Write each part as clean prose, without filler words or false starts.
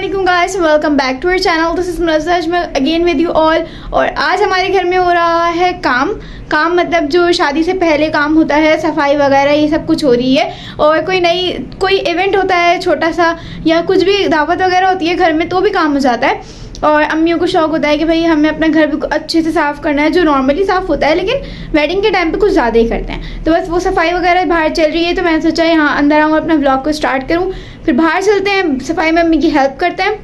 अस्सलामुअलैकुम guys, welcome back to our channel. This is Munazza Ajmal again with you all. और आज हमारे घर में हो रहा है काम मतलब जो शादी से पहले काम होता है, सफाई वगैरह ये सब कुछ हो रही है। और कोई इवेंट होता है छोटा सा या कुछ भी दावत वगैरह होती है घर में तो भी काम हो जाता है। और अम्मियों को शौक होता है कि भाई हमें अपना घर भी अच्छे से साफ़ करना है, जो नॉर्मली साफ़ होता है लेकिन वेडिंग के टाइम पे कुछ ज़्यादा ही करते हैं। तो बस वो सफाई वगैरह बाहर चल रही है, तो मैंने सोचा यहाँ अंदर आऊँ अपना व्लॉग को स्टार्ट करूँ। फिर बाहर चलते हैं, सफाई में अम्मी की हेल्प करते हैं।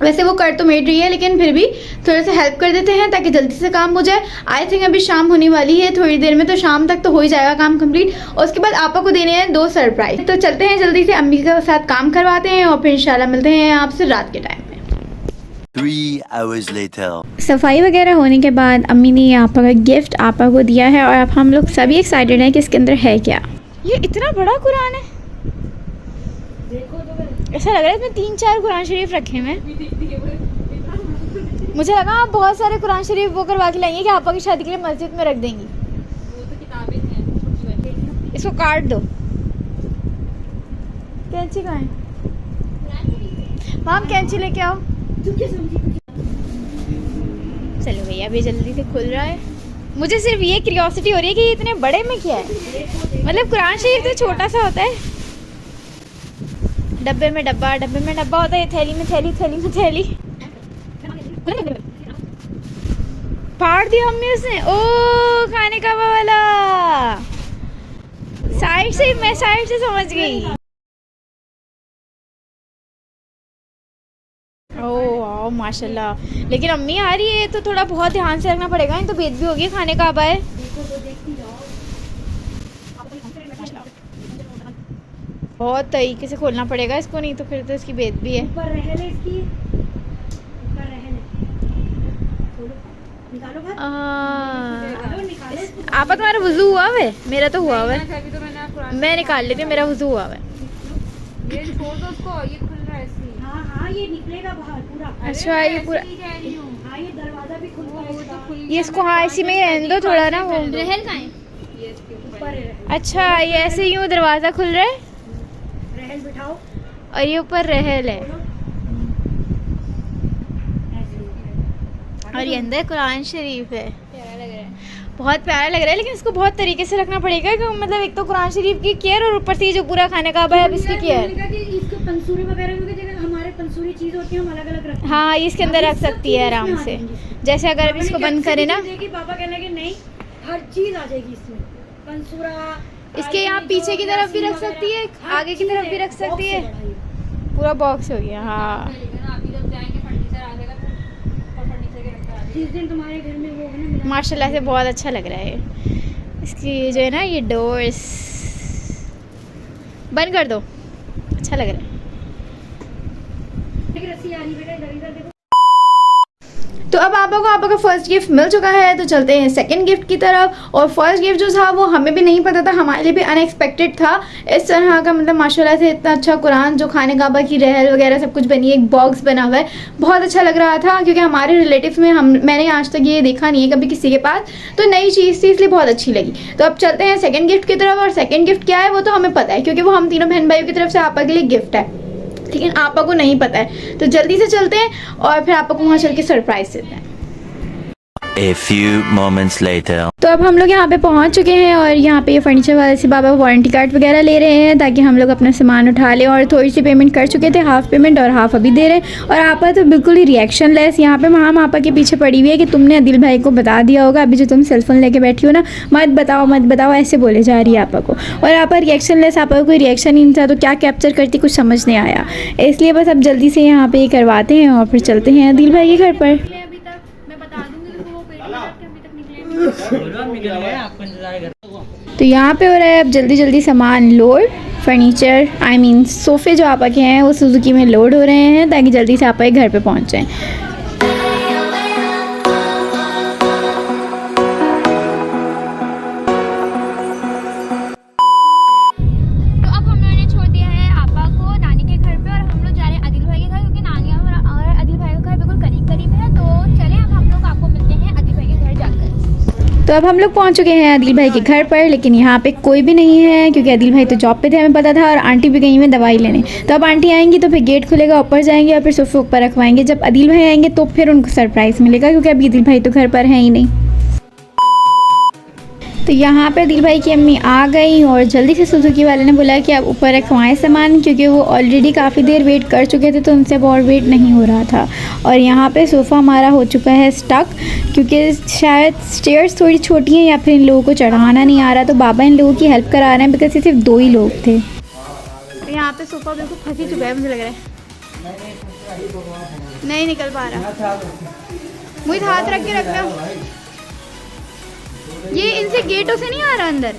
वैसे वो कर तो मेड रही है लेकिन फिर भी थोड़ा सा हेल्प कर देते हैं ताकि जल्दी से काम हो जाए। आई थिंक अभी शाम होने वाली है थोड़ी देर में, तो शाम तक तो हो ही जाएगा काम कंप्लीट। और उसके बाद आपा को देने हैं 2 सरप्राइज। तो चलते हैं जल्दी से अम्मी के साथ काम करवाते हैं और फिर इंशाल्लाह मिलते हैं आपसे रात के टाइम में। 3 hours later. सफाई वगैरह होने के बाद अम्मी ने आपा का गिफ्ट आपा को दिया है और अब हम लोग सभी एक्साइटेड हैं कि इसके अंदर है क्या। ये इतना बड़ा कुरान है, ऐसा लग रहा है इसमें 3-4 कुरान शरीफ रखे हुए हैं। मुझे लगा आप बहुत सारे कुरान शरीफ वो करवा के लाएंगे कि आपा की शादी के लिए मस्जिद में रख देंगी। वो तो किताबें हैं। इसको काट दो। कैंची कहाँ है? माम कैंची लेके आओ। चलो भैया अभी जल्दी से खुल रहा है। मुझे सिर्फ ये क्यूरियोसिटी हो रही है कि ये इतने बड़े में क्या है। मतलब कुरान शरीफ तो छोटा सा होता है, डब्बे में डब्बा होता है, थैली में थैली। फाड़ दिया हमने उसने। ओ खाने का वो वाला, साइड से समझ गई। ओह माशाल्लाह। लेकिन अम्मी आ रही है तो थोड़ा बहुत ध्यान से रखना पड़ेगा, नहीं तो बेद भी होगी। खाने का आबा है, बहुत तरीके से खोलना पड़ेगा इसको, नहीं तो फिर तो इसकी बेद भी है। ऊपर रहल है इसकी, ऊपर रहल है। निकालो आपा तुम्हारा वुज़ू हुआ है? मेरा तो हुआ है। मैं निकाल लेती हूँ, मेरा वुज़ू हुआ है। ये छोड़ दो उसको, ये खुल रहा है इसलिए। हाँ ये निकलेगा बाहर पूरा। अच्छा ये पूरा, हाँ ये दरवाजा भी खुल रहा है इसका। ये इसको हाँ इसी में ही रहने दो थोड़ा ना। वो रहल कहाँ है? ये इसके ऊपर है। अच्छा ये ऐसे यूँ दरवाज़ा खुल रहा है रहल बिठाओ और ये ऊपर रहल है और ये अंदर कुरान शरीफ है। प्यारा लग रहा है, बहुत प्यारा लग रहा है, लेकिन इसको बहुत तरीके से रखना पड़ेगा कि मतलब एक तो कुरान शरीफ की केयर और ऊपर से जो पूरा खाने का है अब इसकी केयर। इसको पंसूरी वगैरह की जगह हमारे पंसूरी चीज होती है, हम अलग अलग रखते हैं। हाँ ये इसके अंदर रख सकती है आराम से। जैसे अगर अब इसको बंद करे ना, पापा कहने लगे नहीं हर चीज आ जाएगी इसमें। पंसूरा इसके यहाँ पीछे की तरफ भी रख सकती है, आगे की तरफ भी रख सकती है। पूरा बॉक्स हो गया। हाँ जिस दिन तुम्हारे घर में वो है ना, माशाल्लाह से बहुत अच्छा लग रहा है। इसकी जो है ना ये डोर्स बंद कर दो, अच्छा लग रहा है। रस्सी आ रही बेटा, इधर इधर देखो। तो अब आपा का फर्स्ट गिफ्ट मिल चुका है, तो चलते हैं सेकंड गिफ्ट की तरफ। और फर्स्ट गिफ्ट जो था वो हमें भी नहीं पता था, हमारे लिए भी अनएक्सपेक्टेड था। इस तरह का मतलब माशाल्लाह से इतना अच्छा कुरान, जो खाने काबा की रहल वगैरह सब कुछ बनी है, एक बॉक्स बना हुआ है, बहुत अच्छा लग रहा था। क्योंकि हमारे रिलेटिव्स में मैंने आज तक ये देखा नहीं है कभी किसी के पास, तो नई चीज़ थी इसलिए बहुत अच्छी लगी। तो अब चलते हैं सेकेंड गिफ्ट की तरफ। और सेकेंड गिफ्ट क्या है वो तो हमें पता है, क्योंकि वो हम तीनों बहन भाइयों की तरफ से आपा के लिए गिफ्ट है, लेकिन आपा को नहीं पता है। तो जल्दी से चलते हैं और फिर आपा को वहाँ चल के सरप्राइज देते हैं। A few moments later. तो अब हम लोग यहाँ पे पहुँच चुके हैं और यहाँ पे ये फर्नीचर वाले से बाबा वारंटी कार्ड वगैरह ले रहे हैं ताकि हम लोग अपना सामान उठा लें। और थोड़ी सी पेमेंट कर चुके थे, हाफ पेमेंट और हाफ अभी दे रहे हैं। और आपा तो बिल्कुल ही रिएक्शन लेस। यहाँ पे माम आपा के पीछे पड़ी हुई है कि तुमने अदिल भाई को बता दिया होगा, अभी जो तुम सेलफोन लेके बैठी हो ना, मत बताओ ऐसे बोले जा रही है आपा को। और आपा रिएक्शन लेस, आपा कोई रिएक्शन ही नहीं था, तो क्या कैप्चर करती कुछ समझ नहीं आया। इसलिए बस अब जल्दी से यहाँ पर ये करवाते हैं और फिर चलते हैं अदिल भाई के घर पर। तो यहाँ पे हो रहा है अब जल्दी सामान लोड। फर्नीचर सोफ़े जो आपा के हैं वो सुजुकी में लोड हो रहे हैं ताकि जल्दी से आपा घर पे पहुँच जाएँ। तो तो अब हम लोग पहुंच चुके हैं आदिल भाई के घर पर, लेकिन यहाँ पे कोई भी नहीं है क्योंकि आदिल भाई तो जॉब पे थे, हमें पता था, और आंटी भी गई हुई हैं दवाई लेने। तो अब आंटी आएंगी तो फिर गेट खुलेगा, ऊपर जाएंगे और फिर सोफे ऊपर रखवाएंगे। जब आदिल भाई आएंगे तो फिर उनको सरप्राइज़ मिलेगा, क्योंकि अभी आदिल भाई तो घर पर हैं ही नहीं। तो यहाँ पे आदिल भाई की अम्मी आ गई और जल्दी से सुजुकी वाले ने बोला कि आप ऊपर रखवाएं सामान, क्योंकि वो ऑलरेडी काफ़ी देर वेट कर चुके थे तो उनसे अब और वेट नहीं हो रहा था। और यहाँ पे सोफ़ा हमारा हो चुका है स्टक, क्योंकि शायद स्टेयर्स थोड़ी छोटी हैं या फिर इन लोगों को चढ़ाना नहीं आ रहा, तो बाबा इन लोगों की हेल्प करा रहे हैं, बिकॉज ये सिर्फ 2 ही लोग थे। तो यहाँ पे सोफ़ा बिल्कुल फंस ही चुका है, मुझे लग रहा है नहीं निकल पा रहा। मुझे हाथ रख के रखना, ये इनसे गेटों से नहीं आ रहा अंदर,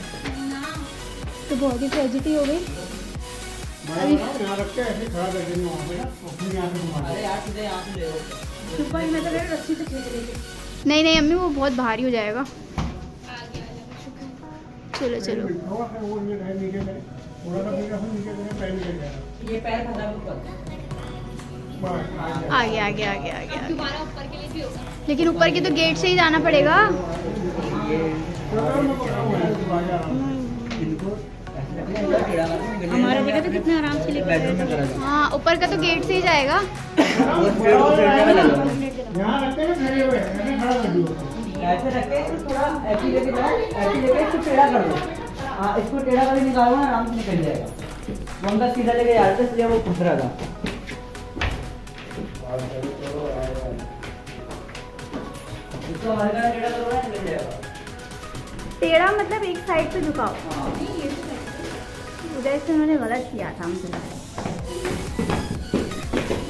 तो बहुत ही ट्रेजेडी हो गई। नहीं नहीं अम्मी, वो बहुत भारी हो जाएगा। चलो चलो, आगे आगे आगे आगे आगे, लेकिन ऊपर के तो गेट से ही जाना पड़ेगा। हमारा देखा तो कितने आराम से लेकर, हाँ ऊपर का तो गेट से ही जाएगा। ऐसे रखे थोड़ा ऐसे लेके जाओ, ऐसे लेके इसको टेढ़ा कर दो। हाँ इसको टेढ़ा करके निकालो ना, आराम से निकल जाएगा। वो अंदर सीधा लेके जा रहे थे इसलिए वो खुश रहा था। इसको हल्का टेढ़ा करो ना, निकल जाएगा। टेढ़ा मतलब एक साइड पे झुकाओ, उधर से उन्होंने गलत किया था मुझे।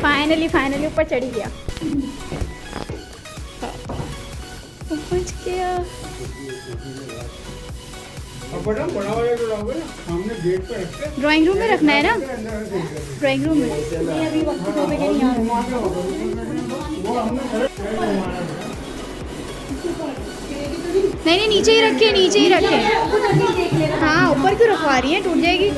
फाइनली ऊपर चढ़ गया, पहुंच गया। ड्राइंग रूम में रखना है ना, ड्राइंग रूम में अभी वक्त सोफे के नहीं आ रहा। नहीं नीचे ही रखे। हाँ ऊपर क्यों रखवा रही है, टूट जाएगी।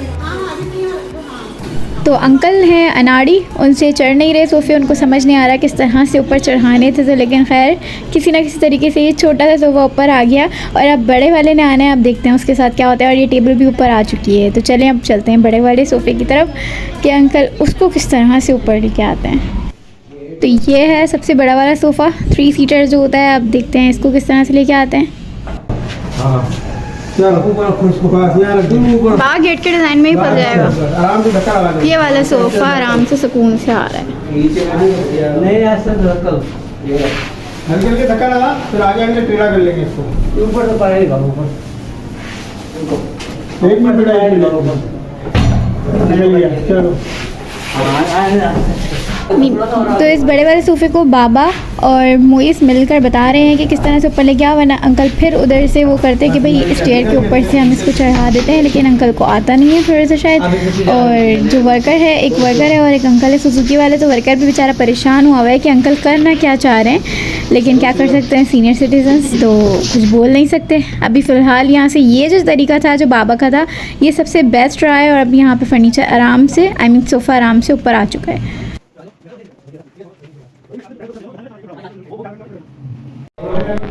तो अंकल हैं अनाड़ी, उनसे चढ़ नहीं रहे सोफ़े, उनको समझ नहीं आ रहा किस तरह से ऊपर चढ़ाने थे। तो लेकिन खैर किसी ना किसी तरीके से ये छोटा सा सोफ़ा ऊपर आ गया, और अब बड़े वाले ने आना है। अब देखते हैं उसके साथ क्या होता है। और ये टेबल भी ऊपर आ चुकी है, तो चलें अब चलते हैं बड़े वाले सोफ़े की तरफ कि अंकल उसको किस तरह से ऊपर लेके आते हैं। तो ये है सबसे बड़ा वाला सोफ़ा, 3 सीटर जो होता है। अब देखते हैं इसको किस तरह से लेके आते हैं। बाहर गेट के डिज़ाइन में ही फंस जाएगा। ये वाला सोफ़ा आराम से सुकून से आ रहा है। नहीं ऐसा हल्के धक्का लगा, फिर आगे टेढ़ा कर लेंगे इसको। ऊपर तो पड़ेगा, ऊपर 1 मिनट चलो। तो इस बड़े वाले सोफ़े को बाबा और मोइस मिलकर बता रहे हैं कि किस तरह से ऊपर ले गया, वरना अंकल फिर उधर से वो करते कि भाई स्टेयर के ऊपर से हम इसको चढ़ा देते हैं, लेकिन अंकल को आता नहीं है थोड़ा सा शायद। और जो वर्कर है, एक वर्कर है और एक अंकल है सुजुकी वाले, तो वर्कर भी बेचारा परेशान हुआ है कि अंकल करना क्या चाह रहे हैं, लेकिन क्या कर सकते हैं, सीनियर सिटीजन्स तो कुछ बोल नहीं सकते। अभी फ़िलहाल यहाँ से ये जो तरीका था जो बाबा का था, ये सबसे बेस्ट रहा है। और अब यहाँ पर फर्नीचर आराम से, सोफ़ा आराम से ऊपर आ चुका है।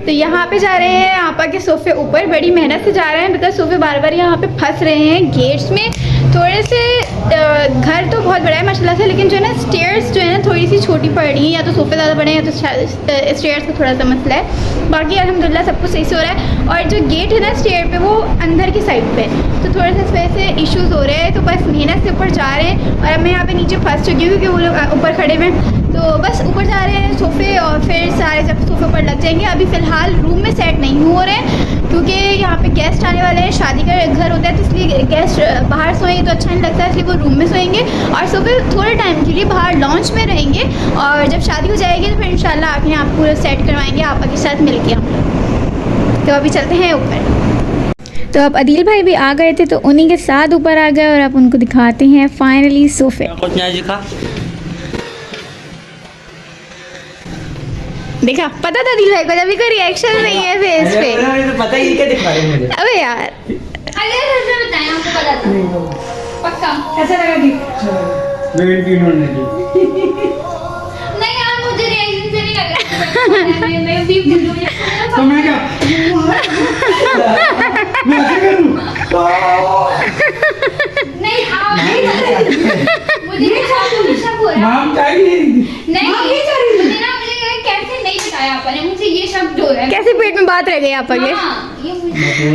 तो यहाँ पे जा रहे हैं आपा के सोफ़े ऊपर, बड़ी मेहनत से जा रहे हैं, बिकॉज सोफ़े बार बार यहाँ पे फंस रहे हैं गेट्स में। थोड़े से घर तो बहुत बड़ा है माशाल्लाह से, लेकिन जो है ना स्टेयर्स जो है ना थोड़ी सी छोटी पड़ रही हैं, या तो सोफ़े ज़्यादा बड़े हैं या तो स्टेयर्स का थोड़ा सा मसला है। बाकी अल्हम्दुलिल्लाह सब कुछ सही से हो रहा है। और जो गेट है ना स्टेयर पे, वो अंदर की साइड पे, तो थोड़ा सा इस वजह से इश्यूज़ हो रहे हैं। तो बस मेहनत से ऊपर जा रहे हैं, और अब मैं यहाँ पे नीचे फंस चुकी हूँ क्योंकि वो लोग ऊपर खड़े हुए हैं। तो बस ऊपर जा रहे हैं सोफ़े, और फिर सारे जब सोफ़े पर लग जाएंगे। अभी फ़िलहाल रूम में सेट नहीं हो रहे हैं, क्योंकि यहाँ पे गेस्ट आने वाले हैं, शादी का घर होता है, तो इसलिए गेस्ट बाहर सोएंगे तो अच्छा नहीं लगता है, इसलिए वो रूम में सोएंगे। और सोफ़े थोड़े टाइम के लिए बाहर लॉन्च में रहेंगे, और जब शादी हो जाएगी तो फिर इंशाल्लाह आके आप पूरा सेट करवाएंगे आपा के साथ मिल के हम लोग। तो अभी चलते हैं ऊपर। तो अब आदिल भाई भी आ गए थे, तो उन्हीं के साथ ऊपर आ गए, और अब उनको दिखाते हैं फाइनली सोफ़े। देखा, पता था दिल भाई को, जब कोई रिएक्शन नहीं है फेस पे। पता ही क्या दिखा रहे हैं मुझे। अबे यार अगले सच में बताएं, आपको पता था पक्का। कैसा लगा कि मेरे टीम ने नहीं यार, मुझे रिएक्शन से नहीं लग रहा। मैं भी तो मैं क्या हो रहा है। कैसे पेट में बात रह गई आपा के? हाँ, ये मुझे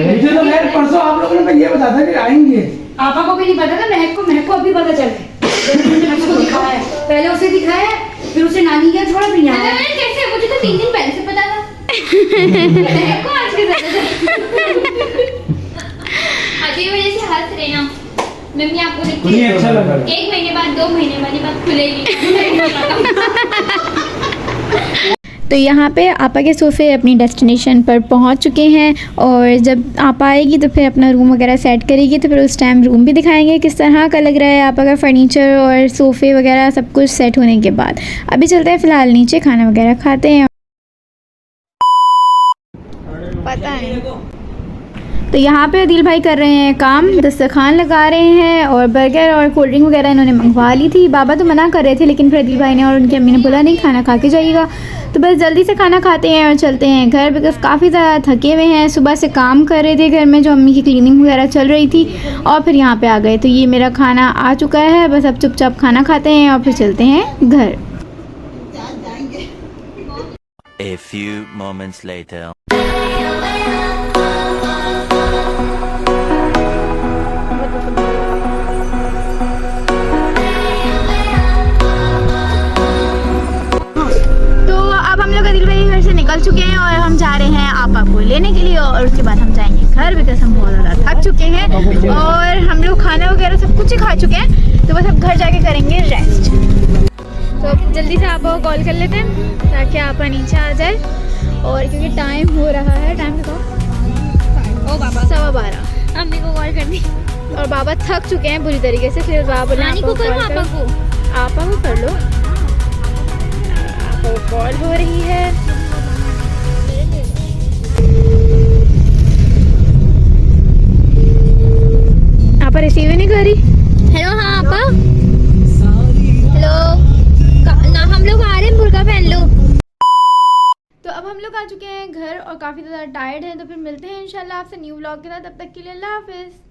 मुझे तो खैर परसों आप लोगों ने ये बताया था कि आएंगे। आपा को भी नहीं पता था, महक को अभी पता चल गया। जब मैंने महक को दिखाया है, पहले उसे दिखाया, फिर उसे नानी के थोड़ा भी अरे मैंने कैसे, मुझे तो 3 दिन पहले से पता था। मेरे को आज के अभी वजह से हंस रहे हैं। मम्मी आपको मुझे देखिए, अच्छा लगा। 1 महीने बाद 2 महीने बाद खुलेगी। तो यहाँ पे आपा के सोफ़े अपनी डेस्टिनेशन पर पहुँच चुके हैं और जब आपा आएगी तो फिर अपना रूम वगैरह सेट करेगी तो फिर उस टाइम रूम भी दिखाएंगे किस तरह का लग रहा है आपा का फर्नीचर और सोफ़े वगैरह सब कुछ सेट होने के बाद। अभी चलते हैं फ़िलहाल नीचे, खाना वगैरह खाते हैं। पता नहीं। तो यहाँ पे दिल भाई कर रहे हैं काम, दस्तरखान लगा रहे हैं और बर्गर और कोल्ड ड्रिंक वगैरह इन्होंने मंगवा ली थी। बाबा तो मना कर रहे थे लेकिन फिर दिल भाई ने और उनकी अम्मी ने बोला नहीं, खाना खा के जाइएगा। तो बस जल्दी से खाना खाते हैं और चलते हैं घर, बिकॉज काफ़ी ज़्यादा थके हुए हैं। सुबह से काम कर रहे थे घर में, जो अम्मी की क्लीनिंग वगैरह चल रही थी, और फिर यहाँ पे आ गए। तो ये मेरा खाना आ चुका है, बस अब चुपचाप खाना खाते हैं और फिर चलते हैं घर। A few moments later. हम लोग दिल भाई घर से निकल चुके हैं और हम जा रहे हैं आपा को लेने के लिए और उसके बाद हम जाएंगे घर, बिकॉज हम बहुत ज़्यादा थक चुके हैं और हम लोग खाना वगैरह सब कुछ ही खा चुके हैं। तो बस अब घर जाके करेंगे रेस्ट। तो अब जल्दी से आपा को कॉल कर लेते हैं ताकि आपा नीचे आ जाए, और क्योंकि टाइम हो रहा है, टाइम बताओ, ओ बाबा 12:15, अम्मी को कॉल कर दी और बाबा थक चुके हैं बुरी तरीके से। फिर बाबा बोले नानी को करो, आपा को कर लो, तो कॉल हो रही है। आपा रिसीव ही नहीं कर रही। हेलो, हाँ आपा, हेलो ना, हम लोग आ रहे हैं, बुर्का पहन लो। तो अब हम लोग आ चुके हैं घर और काफ़ी ज़्यादा टायर्ड हैं, तो फिर मिलते हैं इंशाल्लाह आपसे न्यू व्लॉग के साथ। तब तक के लिए अल्लाह हाफिज़।